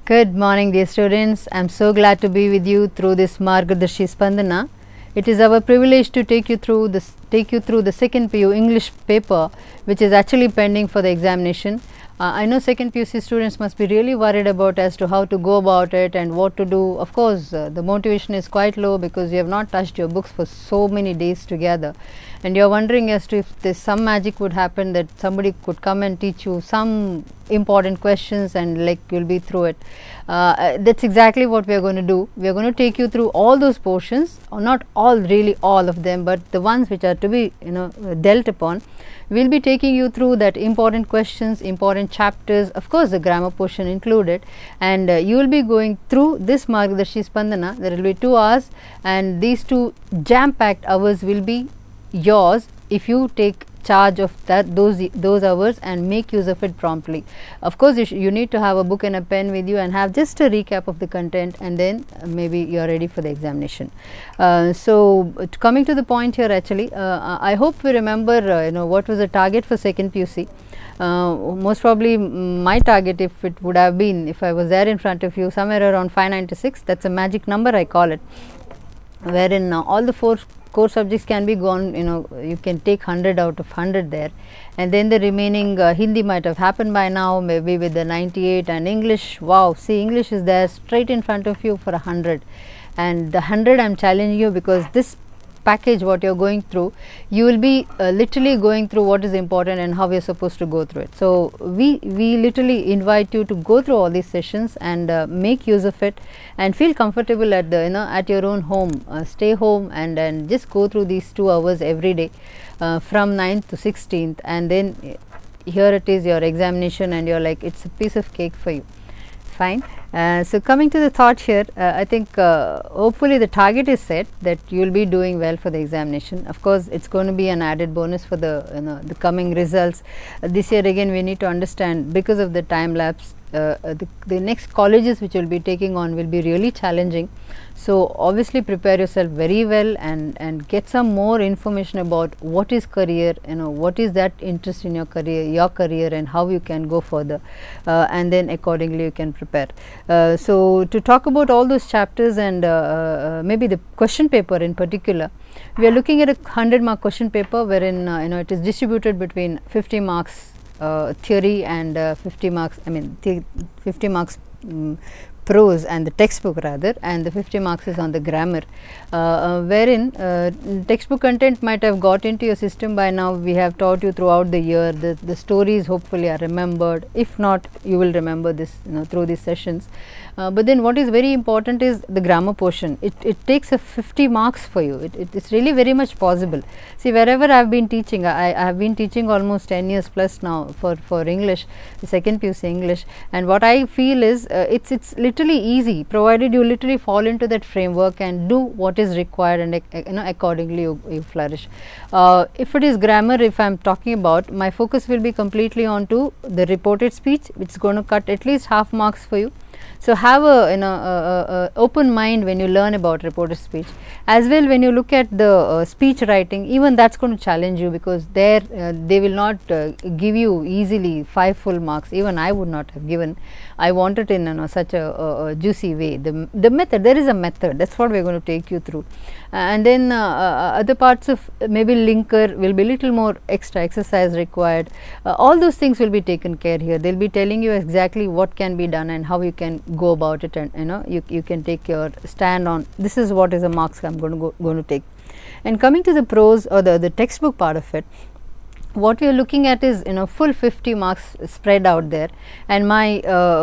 Good morning, dear students. I am so glad to be with you through this Margadarshi Spandana. It is our privilege to take you through the second PU English paper, which is actually pending for the examination. I know second PUC students must be really worried about as to how to go about it and what to do. Of course, the motivation is quite low because you have not touched your books for so many days together, and you are wondering as to if there's some magic would happen that somebody could come and teach you some important questions and like you'll be through it. That's exactly what we are going to do. We are going to take you through all those portions, or not all, really all of them, but the ones which are to be dealt upon. We will be taking you through that important questions, important chapters, of course the grammar portion included, and you will be going through this Margadarshi Spandana. There will be 2 hours, and these 2 jam-packed hours will be yours if you take charge of those hours and make use of it promptly. Of course, you need to have a book and a pen with you and have just a recap of the content, and then maybe you are ready for the examination. So coming to the point here, actually I hope we remember what was the target for second PUC. Most probably my target, if it would have been, if I was there in front of you, somewhere around 596. That's a magic number, I call it, wherein all the 4 core subjects can be gone. You can take 100 out of 100 there, and then the remaining Hindi might have happened by now, maybe with the 98, and English, wow, see, English is there straight in front of you for 100, and the 100 I am challenging you, because this package what you are going through, you will be literally going through what is important and how we are supposed to go through it. So we literally invite you to go through all these sessions and make use of it and feel comfortable at the at your own home. Stay home and just go through these 2 hours every day from 9th to 16th, and then here it is, your examination, and you're like, it's a piece of cake for you. Fine. So coming to the thought here, I think hopefully the target is set that you will be doing well for the examination. Of course, it's going to be an added bonus for the the coming results. This year again we need to understand, because of the time lapse, the next colleges which will be taking on will be really challenging. So obviously prepare yourself very well and get some more information about what is career, what is that interest in your career and how you can go further, and then accordingly you can prepare. So to talk about all those chapters and maybe the question paper in particular, we are looking at a 100-mark question paper wherein it is distributed between 50 marks theory and 50 marks, 50 marks prose and the textbook rather, and the 50 marks is on the grammar, wherein textbook content might have got into your system by now. We have taught you throughout the year. The stories hopefully are remembered. If not, you will remember this through these sessions. But then what is very important is the grammar portion. It takes a 50 marks for you. It is really very much possible. See, wherever I have been teaching, I have been teaching almost 10 years plus now for English, the second PUC English, and what I feel is it's literally easy, provided you literally fall into that framework and do what is required, and accordingly you flourish. If it is grammar, if I am talking about, my focus will be completely on to the reported speech, which is going to cut at least half marks for you. So have a open mind when you learn about reported speech. As well, when you look at the speech writing, even that's going to challenge you, because there they will not give you easily 5 full marks. Even I would not have given. I want it in such a juicy way. The method, there is a method, that's what we are going to take you through. And then other parts of maybe linker will be little more extra exercise required. All those things will be taken care here. They will be telling you exactly what can be done and how you can go about it, and you can take your stand on this is what is the marks I am going to take. And coming to the prose or the textbook part of it, what we are looking at is full 50 marks spread out there, and my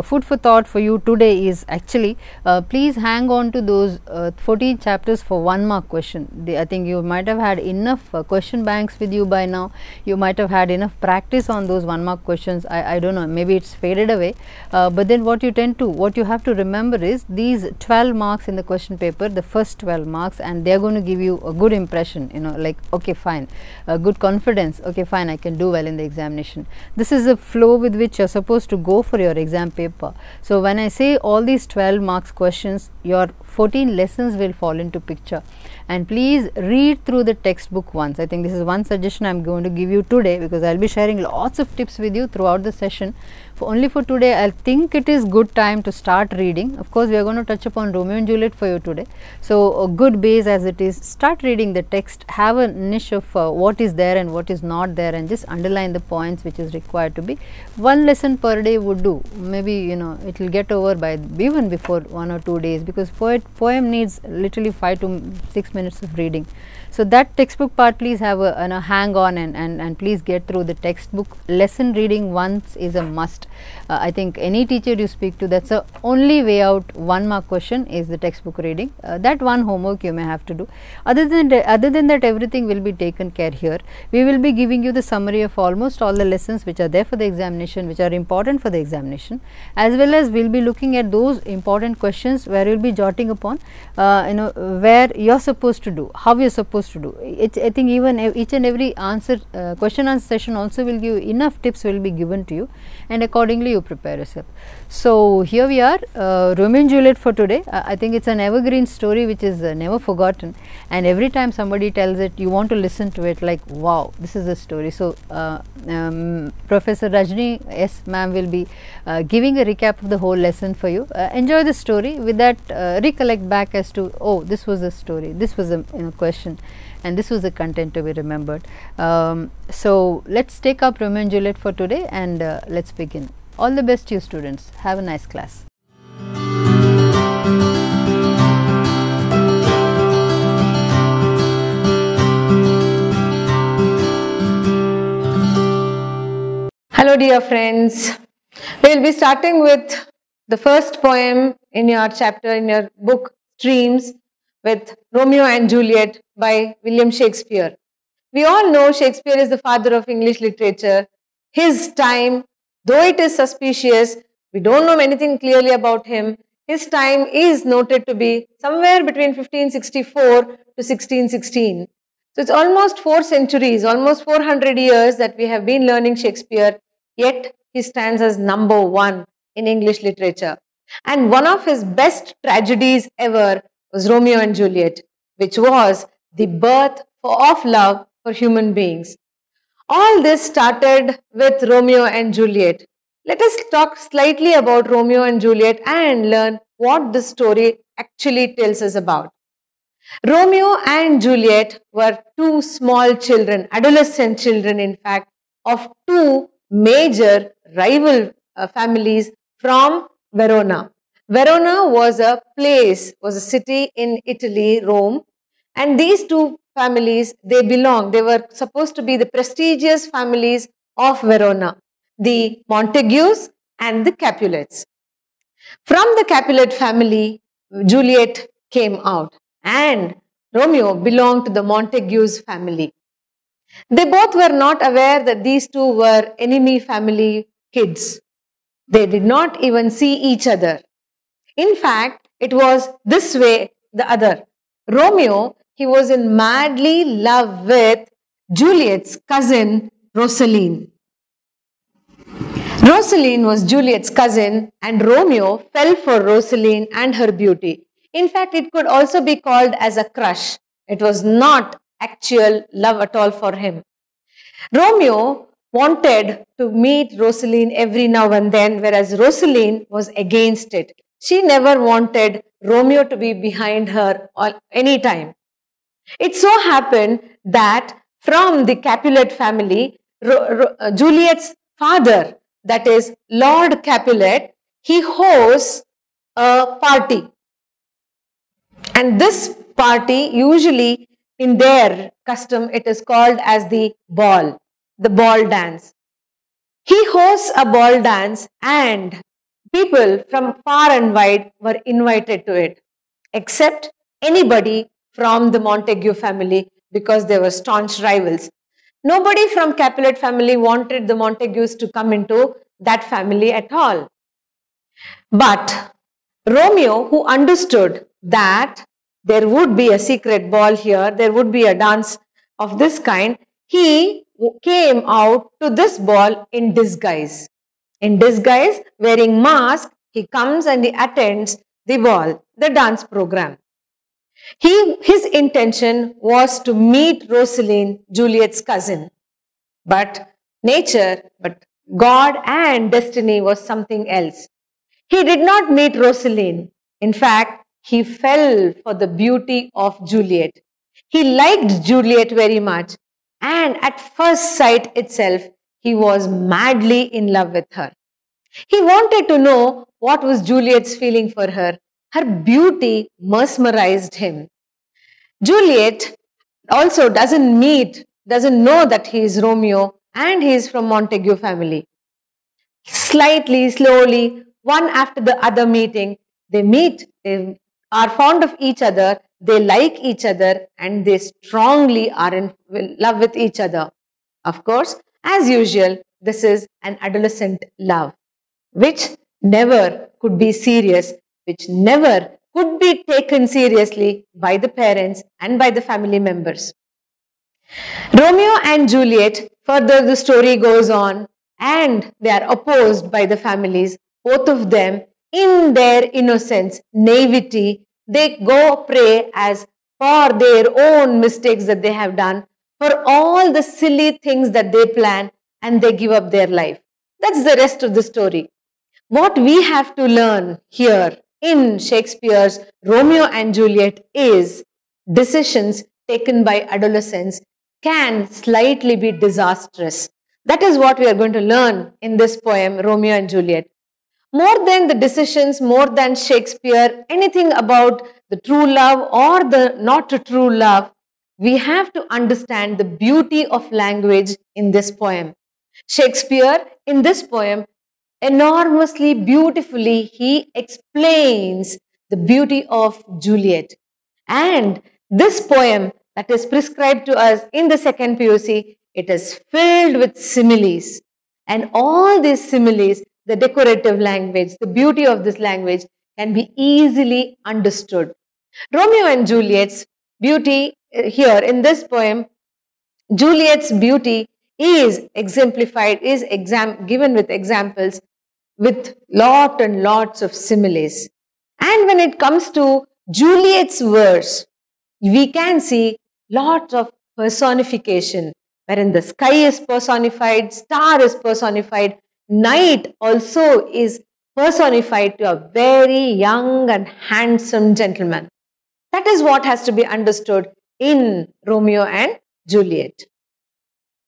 food for thought for you today is actually please hang on to those 14 chapters for 1 mark question. I think you might have had enough question banks with you by now. You might have had enough practice on those 1 mark questions. I don't know, maybe it's faded away, but then what you have to remember is these 12 marks in the question paper, the first 12 marks, and they are going to give you a good impression, like, okay, fine, good confidence, okay, fine, I can do well in the examination. This is a flow with which you are supposed to go for your exam paper. So when I say all these 12 marks questions, your 14 lessons will fall into picture. And please read through the textbook once. I think this is one suggestion I am going to give you today, because I will be sharing lots of tips with you throughout the session. Only for today, I think it is good time to start reading. Of course, we are going to touch upon Romeo and Juliet for you today. So, a good base as it is, start reading the text, have a niche of what is there and what is not there, and just underline the points which is required to be. One lesson per day would do. Maybe, you know, it will get over by even before 1 or 2 days, because poem needs literally 5 to 6 minutes of reading. So, that textbook part, please have a hang on, and please get through the textbook. Lesson reading once is a must. I think any teacher you speak to, that's the only way out. 1 mark question is the textbook reading. That one homework you may have to do. Other than that, everything will be taken care here. We will be giving you the summary of almost all the lessons which are there for the examination, which are important for the examination, as well as we will be looking at those important questions where you will be jotting upon, where you are supposed to do, how you are supposed to do. I think even each and every question answer session also will give enough tips will be given to you, and accordingly you prepare yourself. So, here we are, Romeo and Juliet for today. I think it's an evergreen story which is never forgotten, and every time somebody tells it, you want to listen to it like, wow, this is a story. So, Professor Rajni, yes ma'am, will be giving a recap of the whole lesson for you. Enjoy the story. With that, recollect back as to, oh, this was a story, this was a question, and this was the content to be remembered. So, let us take up Romeo and Juliet for today, and let us begin. All the best to you students. Have a nice class. Hello dear friends, we will be starting with the first poem in your chapter, in your book Streams, with Romeo and Juliet by William Shakespeare. We all know Shakespeare is the father of English literature. His time, though it is suspicious, we don't know anything clearly about him. His time is noted to be somewhere between 1564 to 1616. So it's almost 4 centuries, almost 400 years that we have been learning Shakespeare, yet he stands as number 1 in English literature. And one of his best tragedies ever was Romeo and Juliet, which was the birth of love for human beings. All this started with Romeo and Juliet. Let us talk slightly about Romeo and Juliet and learn what this story actually tells us about. Romeo and Juliet were 2 small children, adolescent children in fact, of 2 major rival families from Verona. Verona was a place, was a city in Italy, Rome, and these 2 families, they were supposed to be the prestigious families of Verona, the Montagues and the Capulets. From the Capulet family, Juliet came out, and Romeo belonged to the Montagues family. They both were not aware that these 2 were enemy family kids. They did not even see each other. In fact, it was this way, the other. Romeo, he was in madly love with Juliet's cousin, Rosaline. Rosaline was Juliet's cousin, and Romeo fell for Rosaline and her beauty. In fact, it could also be called as a crush. It was not actual love at all for him. Romeo wanted to meet Rosaline every now and then, whereas Rosaline was against it. She never wanted Romeo to be behind her any time. It so happened that from the Capulet family, Juliet's father, that is Lord Capulet, he hosts a party. And this party, usually in their custom, it is called as the ball dance. He hosts a ball dance, and people from far and wide were invited to it, except anybody from the Montague family, because they were staunch rivals. Nobody from Capulet family wanted the Montagues to come into that family at all. But Romeo, who understood that there would be a secret ball here, there would be a dance of this kind, he came out to this ball in disguise. In disguise, wearing mask, he comes and he attends the ball, the dance program. His intention was to meet Rosaline, Juliet's cousin. But God and destiny was something else. He did not meet Rosaline. In fact, he fell for the beauty of Juliet. He liked Juliet very much, and at first sight itself, he was madly in love with her. He wanted to know what was Juliet's feeling for her. Her beauty mesmerized him. Juliet also doesn't know that he is Romeo and he is from Montague family. Slightly, slowly, one after the other meeting, they meet, they are fond of each other, they like each other, and they strongly are in love with each other. Of course, as usual, this is an adolescent love, which never could be serious, which never could be taken seriously by the parents and by the family members. Romeo and Juliet, further the story goes on, and they are opposed by the families. Both of them, in their innocence, naivety, they go pray as for their own mistakes that they have done, for all the silly things that they plan, and they give up their life. That's the rest of the story. What we have to learn here in Shakespeare's Romeo and Juliet is decisions taken by adolescents can slightly be disastrous. That is what we are going to learn in this poem, Romeo and Juliet. More than the decisions, more than Shakespeare, anything about the true love or the not true love, we have to understand the beauty of language in this poem. Shakespeare, in this poem, enormously beautifully, he explains the beauty of Juliet. And this poem that is prescribed to us in the second PUC, it is filled with similes. And all these similes, the decorative language, the beauty of this language can be easily understood. Romeo and Juliet's beauty here in this poem, Juliet's beauty is exemplified, is given with examples with lot and lots of similes. And when it comes to Juliet's verse, we can see lots of personification, wherein the sky is personified, star is personified, night also is personified to a very young and handsome gentleman. That is what has to be understood in Romeo and Juliet.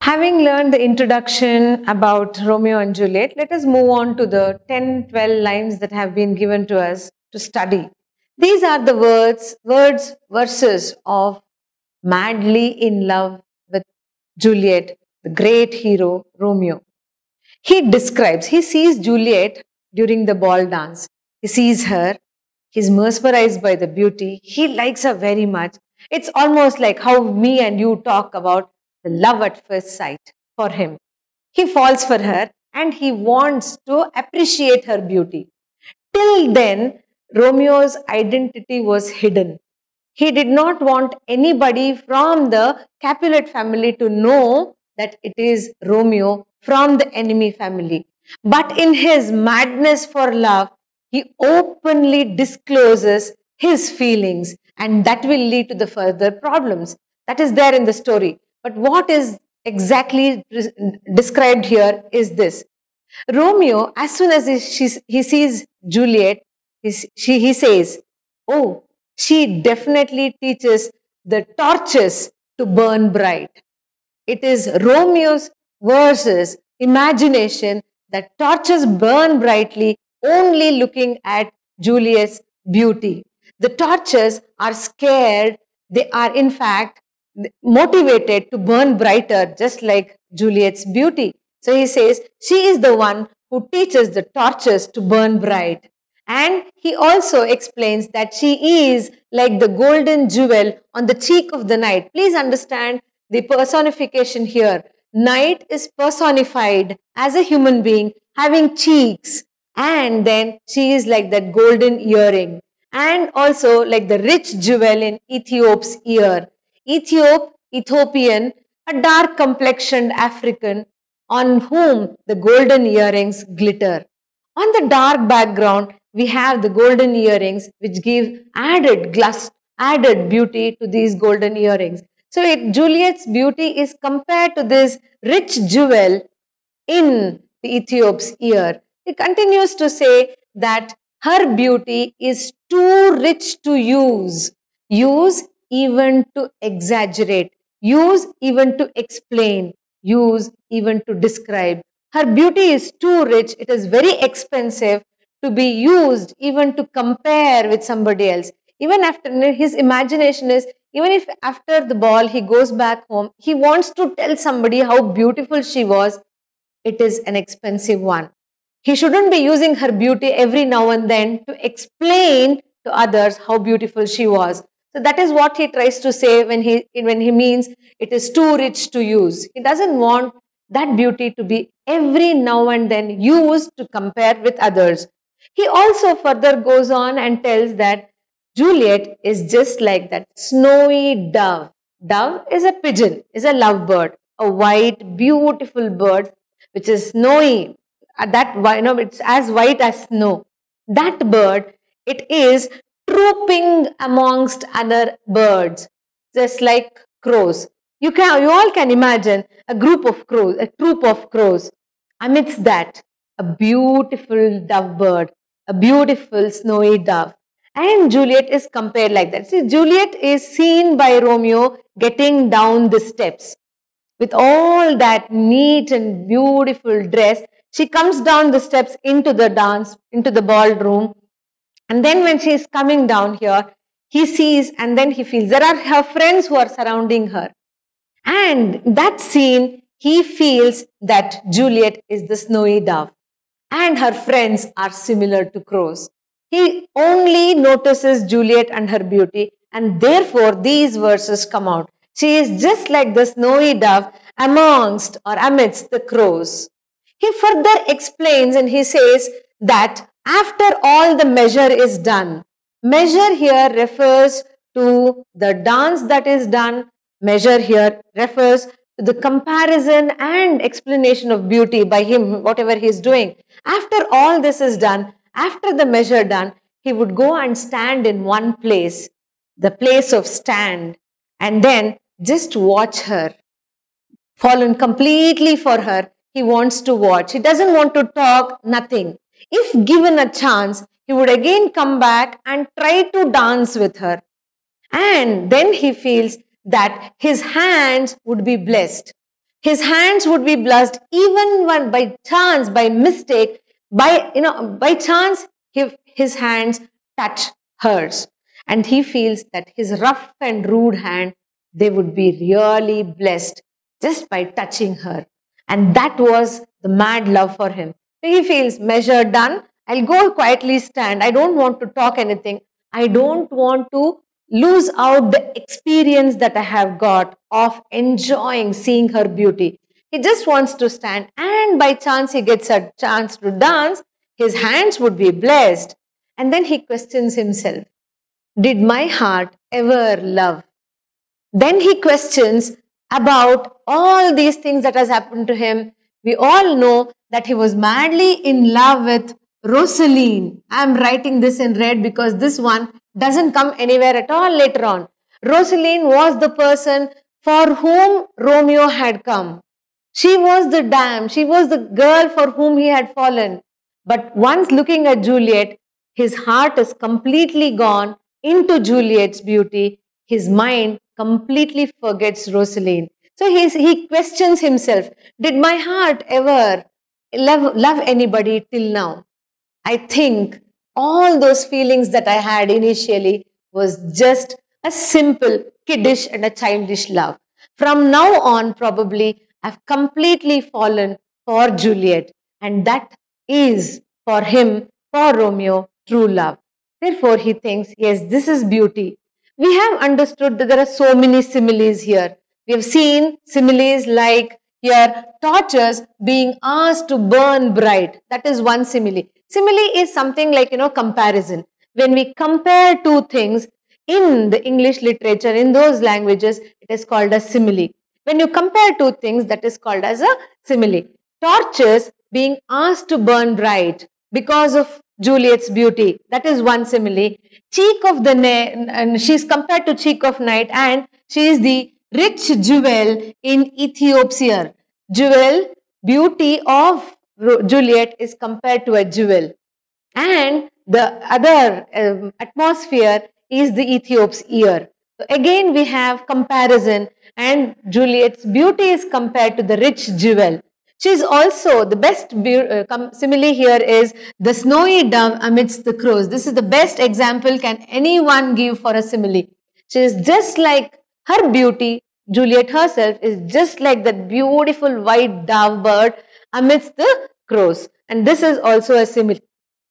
Having learned the introduction about Romeo and Juliet, let us move on to the 10-12 lines that have been given to us to study. These are the verses of madly in love with Juliet, the great hero Romeo. He sees Juliet during the ball dance. He sees her, he's mesmerized by the beauty, he likes her very much. It's almost like how me and you talk about the love at first sight for him. He falls for her and he wants to appreciate her beauty. Till then, Romeo's identity was hidden. He did not want anybody from the Capulet family to know that it is Romeo from the enemy family. But in his madness for love, he openly discloses his feelings, and that will lead to the further problems. That is there in the story. But what is exactly described here is this. Romeo, as soon as he sees Juliet, he says, oh, she definitely teaches the torches to burn bright. It is Romeo's verses, imagination, that torches burn brightly only looking at Juliet's beauty. The torches are scared. They are in fact motivated to burn brighter, just like Juliet's beauty. So he says, she is the one who teaches the torches to burn bright. And he also explains that she is like the golden jewel on the cheek of the night. Please understand the personification here. Night is personified as a human being having cheeks, and then she is like that golden earring, and also like the rich jewel in Ethiop's ear. Ethiopian, a dark complexioned African on whom the golden earrings glitter. On the dark background, we have the golden earrings which give added beauty to these golden earrings. So Juliet's beauty is compared to this rich jewel in the Ethiop's ear. He continues to say that her beauty is too rich to use even to exaggerate, use even to explain, use even to describe. Her beauty is too rich, it is very expensive to be used even to compare with somebody else. Even after his imagination is, even if after the ball he goes back home, he wants to tell somebody how beautiful she was, it is an expensive one. He shouldn't be using her beauty every now and then to explain to others how beautiful she was. So that is what he tries to say when he means it is too rich to use. He doesn't want that beauty to be every now and then used to compare with others. He also further goes on and tells that Juliet is just like that snowy dove. Dove is a pigeon, is a lovebird, a white, beautiful bird which is snowy. It's as white as snow. That bird, it is trooping amongst other birds, just like crows. You all can imagine a troop of crows. Amidst that, a beautiful dove bird, a beautiful snowy dove. And Juliet is compared like that. See, Juliet is seen by Romeo getting down the steps. With all that neat and beautiful dress, she comes down the steps into the ballroom. And then when she is coming down here, he sees and then he feels there are her friends who are surrounding her. And that scene, he feels that Juliet is the snowy dove and her friends are similar to crows. He only notices Juliet and her beauty, and therefore these verses come out. She is just like the snowy dove amidst the crows. He further explains and he says that after all the measure is done, measure here refers to the dance that is done, measure here refers to the comparison and explanation of beauty by him, whatever he is doing. After all this is done, after the measure done, he would go and stand in one place, the place of stand, and then just watch her. Fallen completely for her, he wants to watch. He doesn't want to talk, nothing. If given a chance, he would again come back and try to dance with her. And then he feels that his hands would be blessed. His hands would be blessed even when by chance, by mistake, by chance, his hands touch hers. And he feels that his rough and rude hand, they would be really blessed just by touching her. And that was the mad love for him. So he feels measure done. I'll go quietly stand. I don't want to talk anything. I don't want to lose out the experience that I have got of enjoying seeing her beauty. He just wants to stand, and by chance he gets a chance to dance, his hands would be blessed. And then he questions himself, did my heart ever love? Then he questions about all these things that has happened to him. We all know that he was madly in love with Rosaline. I am writing this in red because this one doesn't come anywhere at all later on. Rosaline was the person for whom Romeo had come. She was the dam, she was the girl for whom he had fallen. But once looking at Juliet, his heart is completely gone into Juliet's beauty. His mind completely forgets Rosaline. So he questions himself, did my heart ever love anybody till now? I think all those feelings that I had initially was just a simple kiddish and a childish love. From now on, probably, I've completely fallen for Juliet, and that is for him, for Romeo, true love. Therefore, he thinks, yes, this is beauty. We have understood that there are so many similes here. We have seen similes like here, torches being asked to burn bright. That is one simile. Simile is something like, comparison. When we compare two things in the English literature, in those languages, it is called a simile. When you compare two things, that is called as a simile. Torches being asked to burn bright because of Juliet's beauty. That is one simile. Cheek of the neck, and she is compared to cheek of night, and she is the rich jewel in Ethiopia. Jewel, beauty of Juliet is compared to a jewel. And the other atmosphere is the Ethiop's ear. So again we have comparison, and Juliet's beauty is compared to the rich jewel. She is also the best simile here is the snowy dove amidst the crows. This is the best example can anyone give for a simile. She is just like her beauty. Juliet herself is just like that beautiful white dove bird amidst the crows. And this is also a simile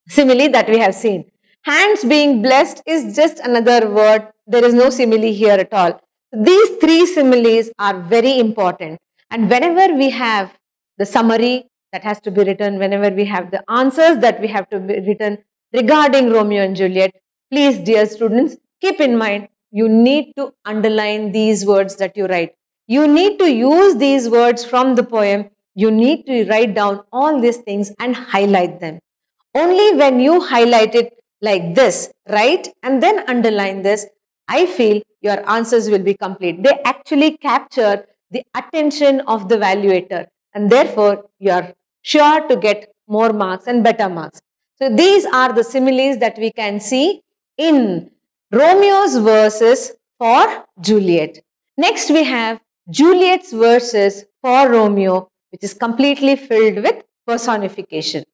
that we have seen. Hands being blessed is just another word. There is no simile here at all. These three similes are very important. And whenever we have the summary that has to be written, whenever we have the answers that we have to be written regarding Romeo and Juliet, please, dear students, keep in mind, you need to underline these words that you write. You need to use these words from the poem. You need to write down all these things and highlight them. Only when you highlight it like this, write and then underline this, I feel your answers will be complete. They actually capture the attention of the evaluator, and therefore you are sure to get more marks and better marks. So these are the similes that we can see in Romeo's verses for Juliet. Next we have Juliet's verses for Romeo, which is completely filled with personification.